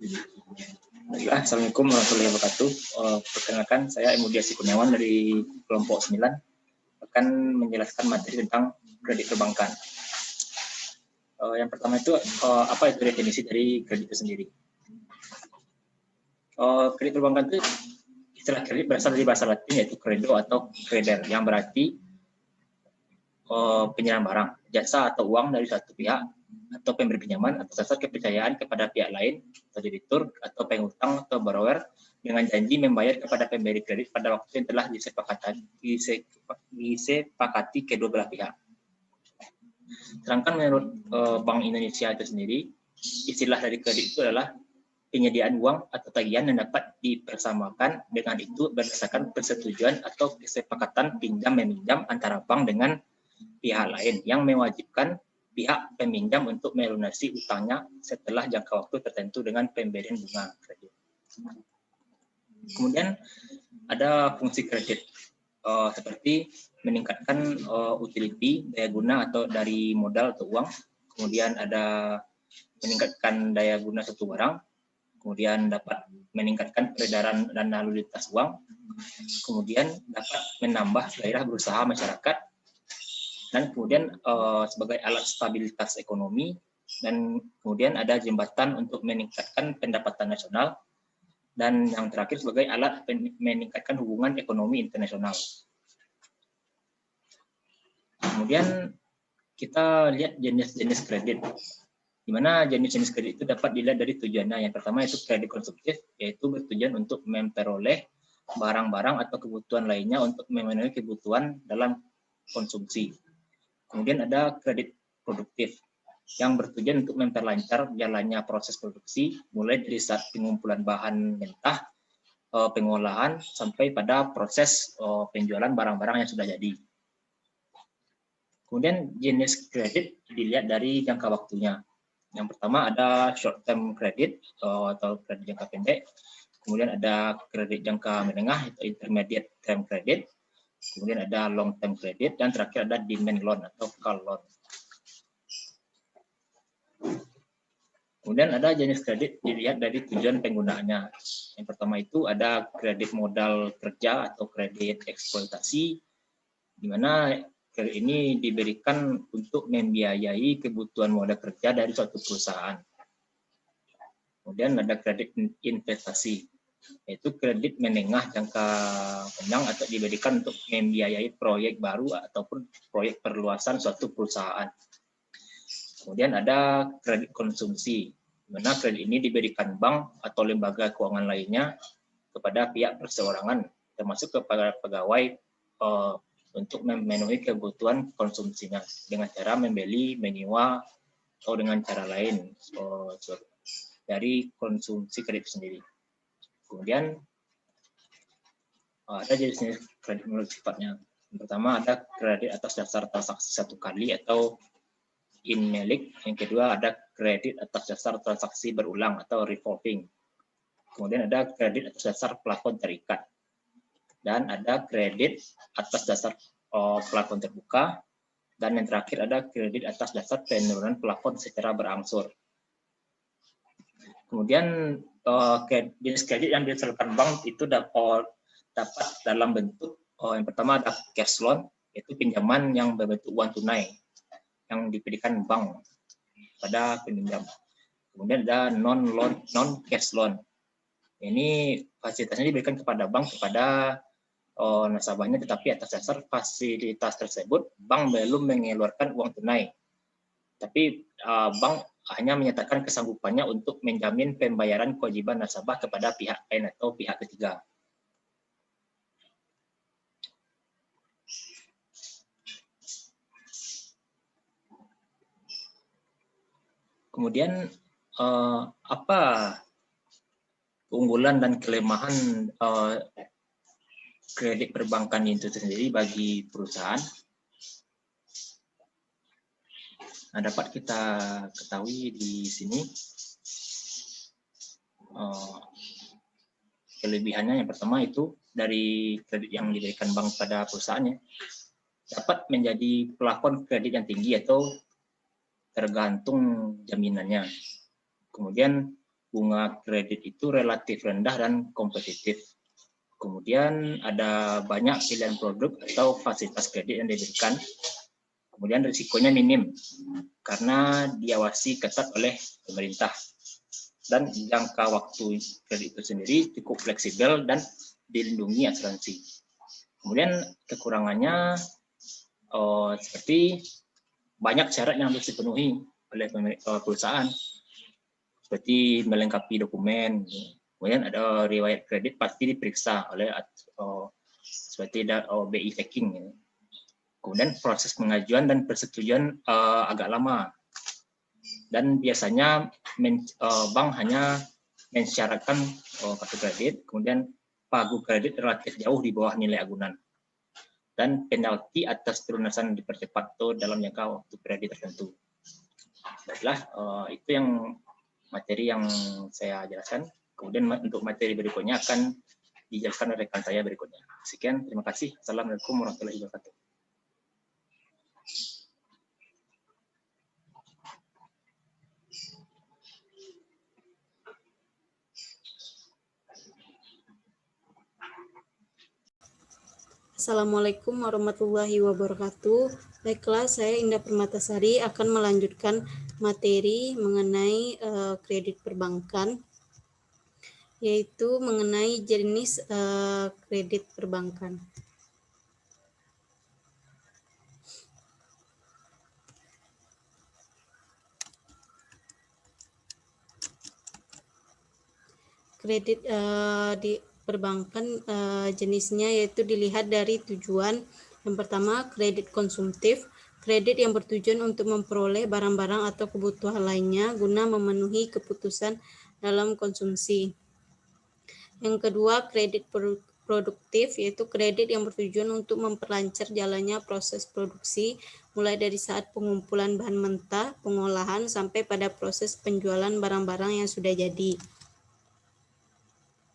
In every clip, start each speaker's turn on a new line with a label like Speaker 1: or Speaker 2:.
Speaker 1: Baiklah, Assalamualaikum warahmatullahi wabarakatuh. Perkenalkan, saya Emudiasi Kurniawan dari kelompok 9 akan menjelaskan materi tentang kredit perbankan. Yang pertama itu apa itu definisi dari kredit itu sendiri. Kredit perbankan itu istilah kredit berasal dari bahasa Latin yaitu credo atau creder yang berarti penyerahan barang, jasa atau uang dari satu pihak atau pemberi pinjaman atas dasar kepercayaan kepada pihak lain atau debitur atau penghutang atau borrower dengan janji membayar kepada pemberi kredit pada waktu yang telah disepakati kedua belah pihak. Sedangkan menurut Bank Indonesia itu sendiri, istilah dari kredit itu adalah penyediaan uang atau tagihan yang dapat dipersamakan dengan itu berdasarkan persetujuan atau kesepakatan pinjam-meminjam antara bank dengan pihak lain yang mewajibkan pihak peminjam untuk melunasi utangnya setelah jangka waktu tertentu dengan pemberian bunga kredit. Kemudian ada fungsi kredit seperti meningkatkan utility daya guna atau dari modal atau uang, kemudian ada meningkatkan daya guna suatu barang, kemudian dapat meningkatkan peredaran dan lalu lintas uang, kemudian dapat menambah gairah berusaha masyarakat, dan kemudian sebagai alat stabilitas ekonomi, dan kemudian ada jembatan untuk meningkatkan pendapatan nasional, dan yang terakhir sebagai alat meningkatkan hubungan ekonomi internasional. Kemudian kita lihat jenis-jenis kredit, di mana jenis-jenis kredit itu dapat dilihat dari tujuannya. Yang pertama itu kredit konsumtif, yaitu bertujuan untuk memperoleh barang-barang atau kebutuhan lainnya untuk memenuhi kebutuhan dalam konsumsi. Kemudian ada kredit produktif yang bertujuan untuk memperlancar jalannya proses produksi, mulai dari saat pengumpulan bahan mentah, pengolahan, sampai pada proses penjualan barang-barang yang sudah jadi. Kemudian jenis kredit dilihat dari jangka waktunya. Yang pertama ada short term credit atau kredit jangka pendek. Kemudian ada kredit jangka menengah atau intermediate term credit. Kemudian ada long term credit, dan terakhir ada demand loan atau call loan. Kemudian ada jenis kredit dilihat dari tujuan penggunaannya. Yang pertama itu ada kredit modal kerja atau kredit eksploitasi, di mana kredit ini diberikan untuk membiayai kebutuhan modal kerja dari suatu perusahaan. Kemudian ada kredit investasi, yaitu kredit menengah jangka panjang atau diberikan untuk membiayai proyek baru ataupun proyek perluasan suatu perusahaan. Kemudian ada kredit konsumsi, di mana kredit ini diberikan bank atau lembaga keuangan lainnya kepada pihak perseorangan, termasuk kepada pegawai untuk memenuhi kebutuhan konsumsinya dengan cara membeli, menyewa, atau dengan cara lain dari konsumsi kredit sendiri. Kemudian ada jenis kredit menurut sifatnya. Yang pertama ada kredit atas dasar transaksi satu kali atau in melik. Yang kedua ada kredit atas dasar transaksi berulang atau revolving. Kemudian ada kredit atas dasar plafon terikat. Dan ada kredit atas dasar plafon terbuka. Dan yang terakhir ada kredit atas dasar penurunan plafon secara berangsur. Kemudian jenis kredit yang disalurkan bank itu dapat dalam bentuk yang pertama ada cash loan, yaitu pinjaman yang berbentuk uang tunai yang diberikan bank pada peminjam. Kemudian ada non cash loan. Ini fasilitasnya diberikan kepada bank kepada nasabahnya, tetapi atas dasar fasilitas tersebut bank belum mengeluarkan uang tunai. Tapi bank hanya menyatakan kesanggupannya untuk menjamin pembayaran kewajiban nasabah kepada pihak lain atau pihak ketiga. Kemudian apa keunggulan dan kelemahan kredit perbankan itu sendiri bagi perusahaan? Nah, dapat kita ketahui di sini kelebihannya yang pertama itu dari kredit yang diberikan bank pada perusahaannya dapat menjadi plafon kredit yang tinggi atau tergantung jaminannya. Kemudian bunga kredit itu relatif rendah dan kompetitif. Kemudian ada banyak pilihan produk atau fasilitas kredit yang diberikan. Kemudian risikonya minim karena diawasi ketat oleh pemerintah. Dan jangka waktu kredit itu sendiri cukup fleksibel dan dilindungi asuransi. Kemudian kekurangannya seperti banyak syarat yang harus dipenuhi oleh perusahaan, seperti melengkapi dokumen. Kemudian ada riwayat kredit pasti diperiksa oleh seperti BI checking. Kemudian proses pengajuan dan persetujuan agak lama. Dan biasanya bank hanya mensyaratkan kartu kredit, kemudian pagu kredit relatif jauh di bawah nilai agunan. Dan penalti atas pelunasan dipercepat atau dalam jangka waktu kredit tertentu. Baiklah, itu yang materi yang saya jelaskan. Kemudian untuk materi berikutnya akan dijelaskan oleh rekan saya berikutnya. Sekian, terima kasih. Assalamualaikum warahmatullahi wabarakatuh.
Speaker 2: Assalamualaikum warahmatullahi wabarakatuh. Baiklah, saya Indah Permatasari akan melanjutkan materi mengenai kredit perbankan, yaitu mengenai jenis kredit perbankan. Kredit di perbankan jenisnya yaitu dilihat dari tujuan. Yang pertama, kredit konsumtif, kredit yang bertujuan untuk memperoleh barang-barang atau kebutuhan lainnya guna memenuhi kebutuhan dalam konsumsi. Yang kedua, kredit produktif, yaitu kredit yang bertujuan untuk memperlancar jalannya proses produksi, mulai dari saat pengumpulan bahan mentah, pengolahan, sampai pada proses penjualan barang-barang yang sudah jadi.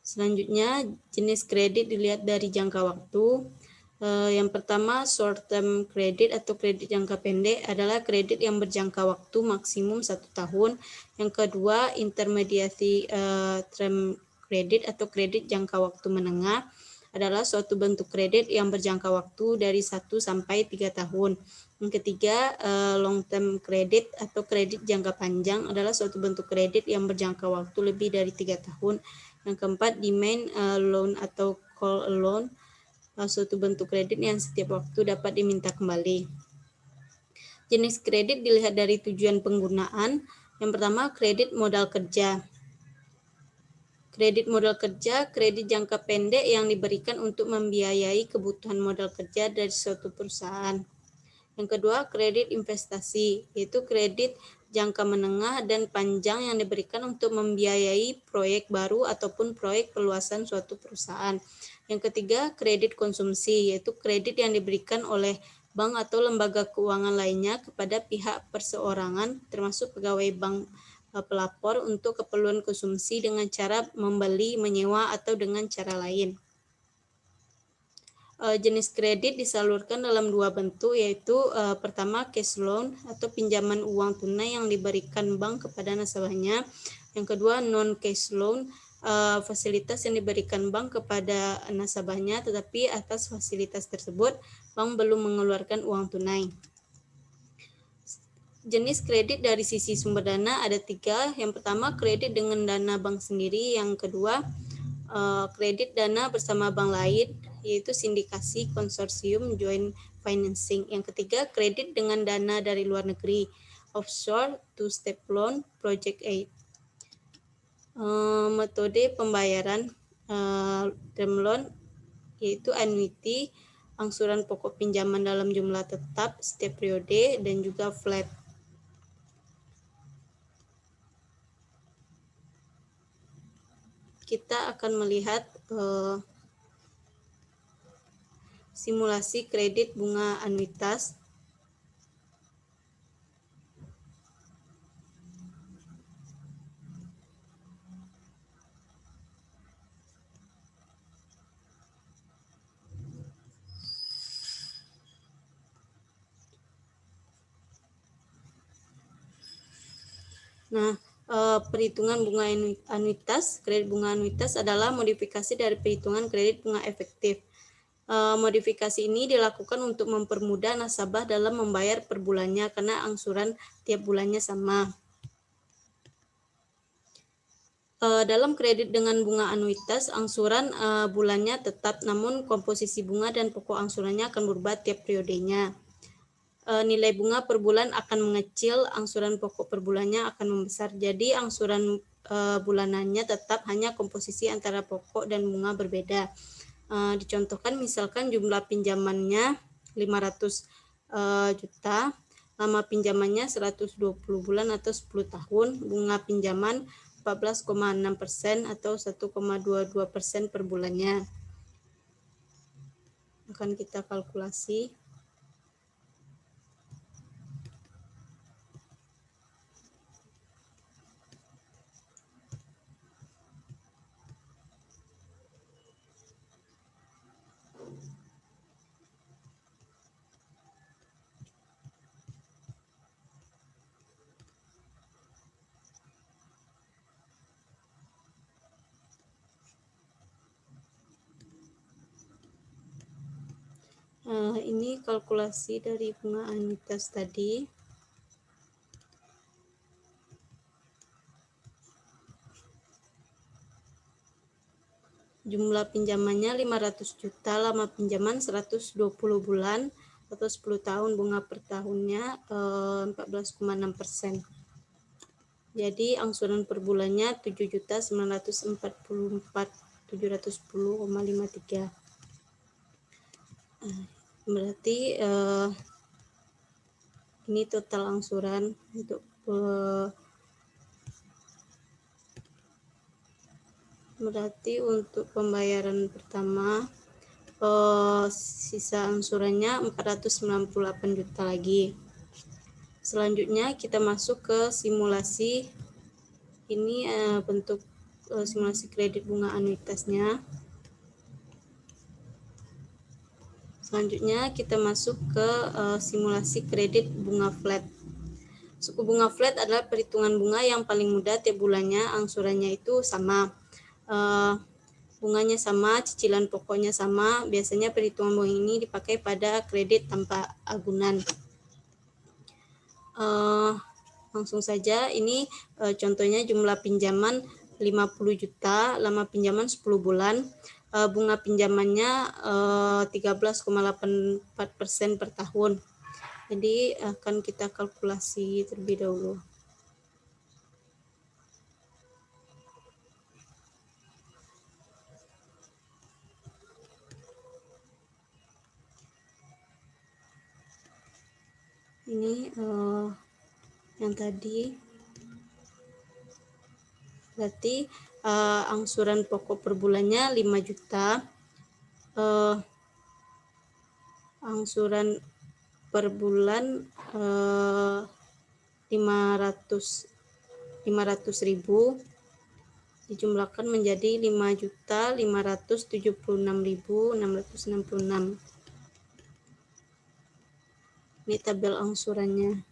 Speaker 2: Selanjutnya, jenis kredit dilihat dari jangka waktu. Yang pertama, short term kredit atau kredit jangka pendek adalah kredit yang berjangka waktu maksimum 1 tahun. Yang kedua, intermediasi term kredit atau kredit jangka waktu menengah adalah suatu bentuk kredit yang berjangka waktu dari 1 sampai 3 tahun. Yang ketiga, long term kredit atau kredit jangka panjang adalah suatu bentuk kredit yang berjangka waktu lebih dari 3 tahun. Yang keempat, demand loan atau call loan, suatu bentuk kredit yang setiap waktu dapat diminta kembali. Jenis kredit dilihat dari tujuan penggunaan. Yang pertama, kredit modal kerja. Kredit modal kerja, kredit jangka pendek yang diberikan untuk membiayai kebutuhan modal kerja dari suatu perusahaan. Yang kedua, kredit investasi, yaitu kredit jangka menengah dan panjang yang diberikan untuk membiayai proyek baru ataupun proyek perluasan suatu perusahaan. Yang ketiga, kredit konsumsi, yaitu kredit yang diberikan oleh bank atau lembaga keuangan lainnya kepada pihak perseorangan, termasuk pegawai bank pelapor untuk keperluan konsumsi dengan cara membeli, menyewa, atau dengan cara lain. Jenis kredit disalurkan dalam 2 bentuk, yaitu pertama cash loan atau pinjaman uang tunai yang diberikan bank kepada nasabahnya. Yang kedua non cash loan, fasilitas yang diberikan bank kepada nasabahnya, tetapi atas fasilitas tersebut bank belum mengeluarkan uang tunai. Jenis kredit dari sisi sumber dana ada 3. Yang pertama, kredit dengan dana bank sendiri. Yang kedua, kredit dana bersama bank lain, yaitu sindikasi, konsorsium, joint financing. Yang ketiga, kredit dengan dana dari luar negeri, offshore, two-step loan, project aid. Metode pembayaran term loan yaitu annuity, angsuran pokok pinjaman dalam jumlah tetap setiap periode, dan juga flat. Kita akan melihat simulasi kredit bunga anuitas. Nah, perhitungan bunga anuitas. Kredit bunga anuitas adalah modifikasi dari perhitungan kredit bunga efektif. Modifikasi ini dilakukan untuk mempermudah nasabah dalam membayar per bulannya karena angsuran tiap bulannya sama. Dalam kredit dengan bunga anuitas, angsuran bulannya tetap, namun komposisi bunga dan pokok angsurannya akan berubah tiap periodenya. Nilai bunga per bulan akan mengecil, angsuran pokok per bulannya akan membesar. Jadi angsuran bulanannya tetap, hanya komposisi antara pokok dan bunga berbeda. Dicontohkan misalkan jumlah pinjamannya 500 juta, lama pinjamannya 120 bulan atau 10 tahun, bunga pinjaman 14,6% atau 1,22% per bulannya. Akan kita kalkulasi. Ini kalkulasi dari bunga anuitas tadi. Jumlah pinjamannya 500 juta, lama pinjaman 120 bulan atau 10 tahun, bunga per tahunnya 14,6%. Jadi angsuran per bulannya 7.944.710,53. Berarti ini total angsuran untuk berarti untuk pembayaran pertama sisa angsurannya 498 juta lagi. Selanjutnya kita masuk ke simulasi. Ini bentuk simulasi kredit bunga anuitasnya. Selanjutnya kita masuk ke simulasi kredit bunga flat. Suku bunga flat adalah perhitungan bunga yang paling mudah tiap bulannya, angsurannya itu sama. Bunganya sama, cicilan pokoknya sama. Biasanya perhitungan bunga ini dipakai pada kredit tanpa agunan. Langsung saja, ini contohnya jumlah pinjaman 50 juta, lama pinjaman 10 bulan, bunga pinjamannya 13,84% per tahun. Jadi akan kita kalkulasi terlebih dahulu. Ini yang tadi, berarti angsuran pokok per bulannya 5 juta, angsuran per bulan 500.000 dijumlahkan menjadi 5.576.666. Ini tabel angsurannya.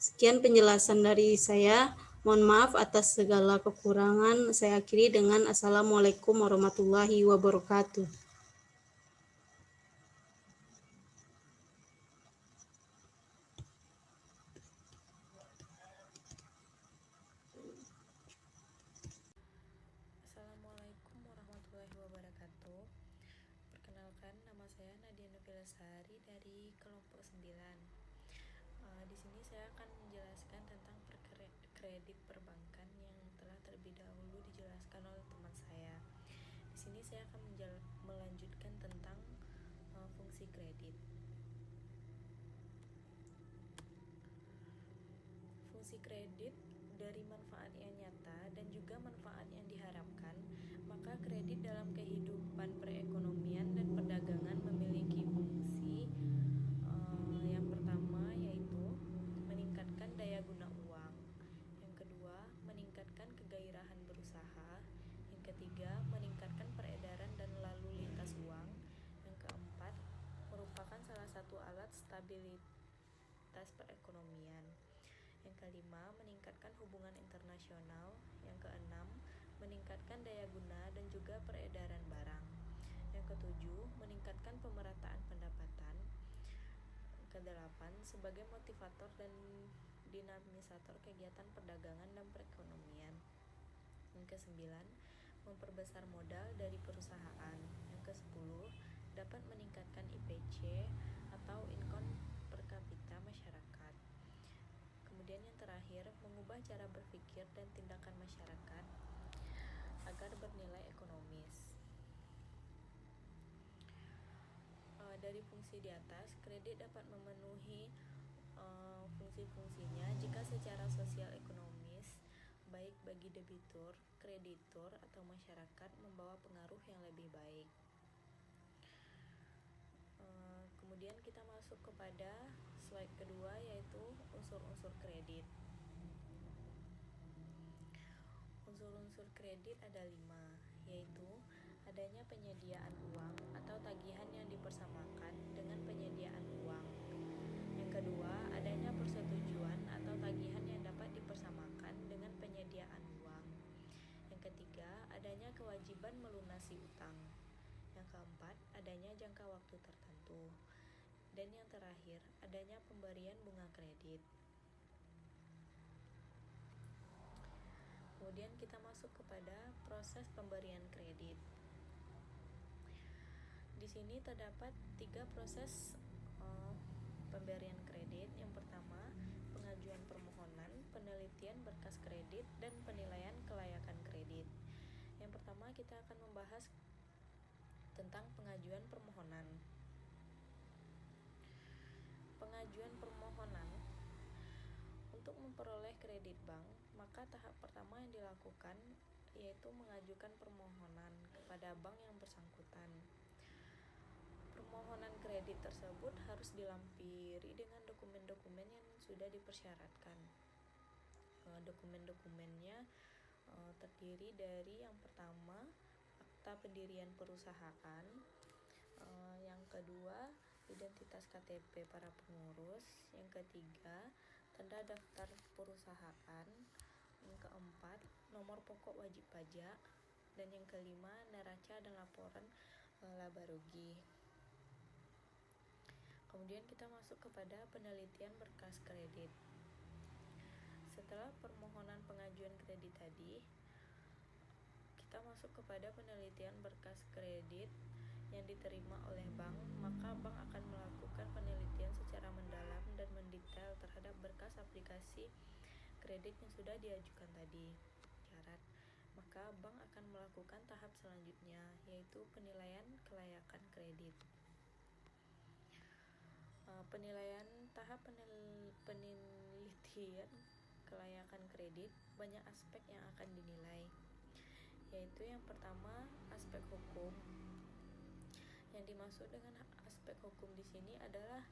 Speaker 2: Sekian penjelasan dari saya. Mohon maaf atas segala kekurangan. Saya akhiri dengan Assalamualaikum warahmatullahi wabarakatuh.
Speaker 3: Assalamualaikum warahmatullahi wabarakatuh. Perkenalkan, nama saya Nadia Novilasari dari kelompok 9. Di sini saya akan menjelaskan tentang kredit perbankan yang telah terlebih dahulu dijelaskan oleh teman saya. Di sini saya akan melanjutkan tentang fungsi kredit. Fungsi kredit dari manfaat yang nyata dan juga manfaat yang diharapkan, maka kredit dalam kehidupan perekonomian dan perdagangan memiliki fungsi yang pertama yaitu meningkatkan daya guna uang. ketiga, meningkatkan peredaran dan lalu lintas uang. Yang keempat, merupakan salah satu alat stabilitas perekonomian. Yang kelima, meningkatkan hubungan internasional. Yang keenam, meningkatkan daya guna dan juga peredaran barang. Yang ketujuh, meningkatkan pemerataan pendapatan. Yang kedelapan, sebagai motivator dan dinamisator kegiatan perdagangan dan perekonomian. Yang kesembilan, memperbesar modal dari perusahaan. Yang kesepuluh, dapat meningkatkan IPC atau income per kapita masyarakat. Kemudian yang terakhir, mengubah cara berpikir dan tindakan masyarakat agar bernilai ekonomis. Dari fungsi di atas, kredit dapat memenuhi fungsi-fungsinya jika secara sosial ekonomis, baik bagi debitur, kreditur, atau masyarakat membawa pengaruh yang lebih baik. Kemudian kita masuk kepada slide kedua, yaitu unsur-unsur kredit. Unsur-unsur kredit ada 5, yaitu adanya penyediaan uang atau tagihan yang dipersamakan dengan penyediaan uang. Yang kedua, adanya persetujuan atau tagihan yang dapat dipersamakan dengan penyediaan uang. Yang ketiga, adanya kewajiban melunasi utang. Yang keempat, adanya jangka waktu tertentu. Dan yang terakhir, adanya pemberian bunga kredit. Kemudian kita masuk kepada proses pemberian kredit. Di sini terdapat 3 proses pemberian kredit. Yang pertama, pengajuan permohonan, penelitian berkas kredit, dan penilaian kelayakan kredit. Yang pertama, kita akan membahas tentang pengajuan permohonan. Pengajuan permohonan untuk memperoleh kredit bank, maka tahap pertama yang dilakukan yaitu mengajukan permohonan kepada bank yang bersangkutan. Permohonan kredit tersebut harus dilampiri dengan dokumen-dokumen yang sudah dipersyaratkan. Dokumen-dokumennya terdiri dari yang pertama, akta pendirian perusahaan, yang kedua, identitas KTP para pengurus, yang ketiga, tanda daftar perusahaan, yang keempat, nomor pokok wajib pajak, dan yang kelima, neraca dan laporan laba rugi. Kemudian kita masuk kepada penelitian berkas kredit. Setelah permohonan pengajuan kredit tadi, kita masuk kepada penelitian berkas kredit yang diterima oleh bank, maka bank akan melakukan penelitian secara mendalam dan mendetail terhadap berkas aplikasi kredit yang sudah diajukan tadi. Syarat, maka bank akan melakukan tahap selanjutnya, yaitu penilaian kelayakan kredit. Tahap penelitian kelayakan kredit banyak aspek yang akan dinilai, yaitu yang pertama, aspek hukum. Yang dimaksud dengan aspek hukum di sini adalah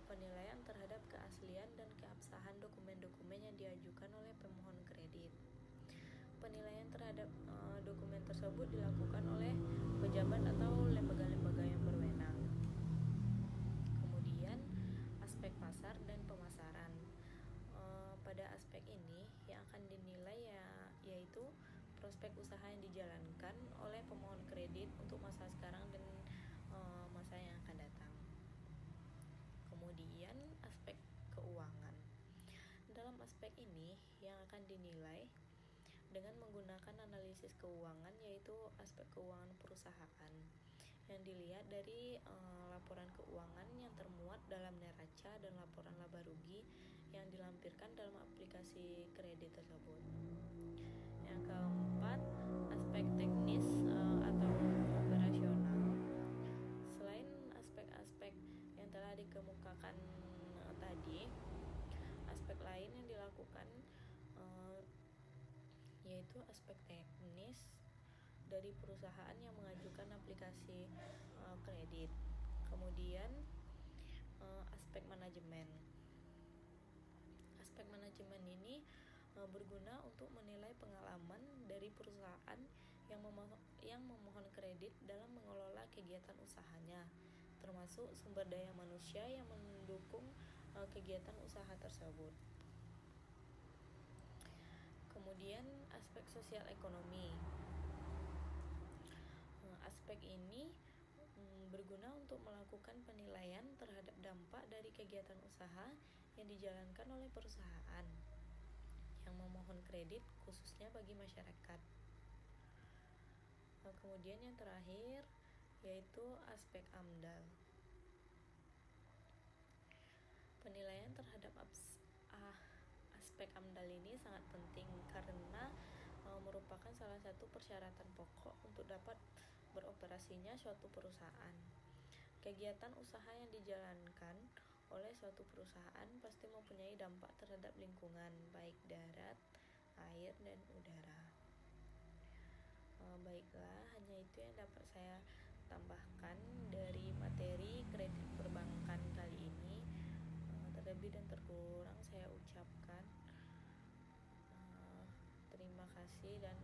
Speaker 3: penilaian terhadap keaslian dan keabsahan dokumen-dokumen yang diajukan oleh pemohon kredit. Penilaian terhadap dokumen tersebut dilakukan oleh pejabat atau lembaga-lembaga yang berwenang. Kemudian aspek pasar dan pemasaran. Pada aspek ini yang akan dinilai yaitu prospek usaha yang dijalankan oleh pemohon kredit untuk masa sekarang dan masa yang akan datang. Kemudian aspek keuangan. Dalam aspek ini yang akan dinilai dengan menggunakan analisis keuangan, yaitu aspek keuangan perusahaan yang dilihat dari laporan keuangan yang termuat dalam neraca dan laporan laba rugi yang dilampirkan dalam aplikasi kredit tersebut. Yang keempat, aspek teknis atau operasional. Selain aspek-aspek yang telah dikemukakan tadi, aspek lain yang dilakukan yaitu aspek teknis dari perusahaan yang mengajukan aplikasi kredit. Kemudian aspek manajemen. Aspek manajemen ini berguna untuk menilai pengalaman dari perusahaan yang memohon kredit dalam mengelola kegiatan usahanya, termasuk sumber daya manusia yang mendukung kegiatan usaha tersebut. Kemudian aspek sosial ekonomi. Aspek ini berguna untuk melakukan penilaian terhadap dampak dari kegiatan usaha yang dijalankan oleh perusahaan yang memohon kredit, khususnya bagi masyarakat. Kemudian yang terakhir yaitu aspek AMDAL. Penilaian terhadap aspek AMDAL ini sangat penting karena merupakan salah satu persyaratan pokok untuk dapat beroperasinya suatu perusahaan. Kegiatan usaha yang dijalankan oleh suatu perusahaan pasti mempunyai dampak terhadap lingkungan, baik darat, air, dan udara. Baiklah, hanya itu yang dapat saya tambahkan dari materi kredit perbankan kali ini. Terlebih dan terkurang saya ucapkan terima kasih dan